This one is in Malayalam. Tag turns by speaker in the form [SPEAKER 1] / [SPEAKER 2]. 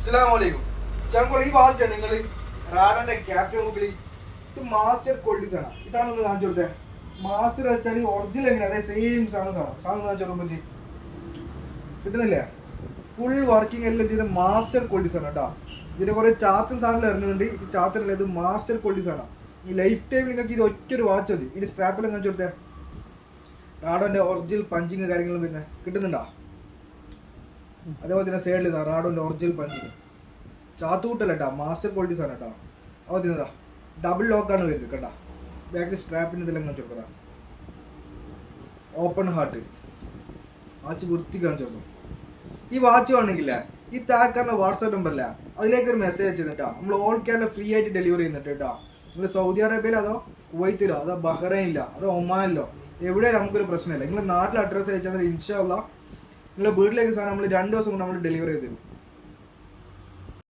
[SPEAKER 1] അസ്സലാമലൈക്കും ചങ്കൾ. ഈ വാച്ച് നിങ്ങൾ റാഡന്റെ ക്യാപ്റ്റൻ മുകളിൽ ഇത് മാസ്റ്റർ ക്വാളിറ്റീസ് ആണ്. ഈ സാധനം ഒന്ന് കാണിച്ചു കൊടുത്തേ. മാസ്റ്റർ വെച്ചാൽ ഒറിജിനൽ എങ്ങനെ അതെ സെയിം സാധനം കാണിച്ചു കൊടുക്കുമ്പോൾ കിട്ടുന്നില്ലേ? ഫുൾ വർക്കിംഗ് എല്ലാം ചെയ്ത മാസ്റ്റർ ക്വാളിറ്റീസ് ആണ് കേട്ടോ. ഇതിന്റെ കുറെ ചാത്തൻ സാധനങ്ങൾ ഇറങ്ങുന്നുണ്ട്. ഇത് ചാത്തനല്ല, ഇത് മാസ്റ്റർ ക്വാളിറ്റീസ് ആണ്. ഈ ലൈഫ് ടൈം നിങ്ങൾക്ക് ഇത് ഒറ്റൊരു വാച്ച് മതി. ഇതിന്റെ സ്ട്രാപ്പെല്ലാം കാണിച്ചു കൊടുത്തേ. റാഡോന്റെ ഒറിജിനൽ പഞ്ചിങ് കാര്യങ്ങളും പിന്നെ കിട്ടുന്നുണ്ടോ? അതേപോലെ തന്നെ സൈഡിൽ ഇതാ റാഡോന്റെ ഒറിജിനൽ പഞ്ചിങ്. ചാത്തൂട്ടല്ല കേട്ടോ, മാസ്റ്റർ ക്വാളിറ്റീസ് ആണ് കേട്ടോ. അപ്പോൾ തിന്നതാ ഡബിൾ ലോക്കാണ് വരുന്നത് കേട്ടോ. ബാക്കിൽ സ്ട്രാപ്പിന് ഇതെല്ലാം കാണിച്ചു കൊടുക്കടാ. ഓപ്പൺ ഹാർട്ട് വാച്ച് വൃത്തി കാണിച്ചു കൊടുക്കും. ഈ വാച്ച് വേണമെങ്കിലേ ഈ താക്കാരൻ്റെ വാട്സാപ്പ് നമ്പറില്ല അതിലേക്ക് ഒരു മെസ്സേജ് അയച്ചിട്ടാ. നമ്മൾ ഓൾ കേരള ഫ്രീ ആയിട്ട് ഡെലിവറി ചെയ്യുന്നുണ്ട് കേട്ടോ. നിങ്ങൾ സൗദി അറേബ്യയിലോ അതോ കുവൈത്തിലോ അതോ ബഹ്റൈനിലോ അതോ ഒമാനിലോ എവിടെയും നമുക്കൊരു പ്രശ്നമില്ല. നിങ്ങൾ നാട്ടിൽ അഡ്രസ്സ് അയച്ചാൽ ഇൻഷാ അല്ലാഹ് നിങ്ങളുടെ വീട്ടിലേക്ക് സാധനം നമ്മൾ 2 ദിവസം കൊണ്ട് നമ്മൾ ഡെലിവറി ചെയ്ത് തരും.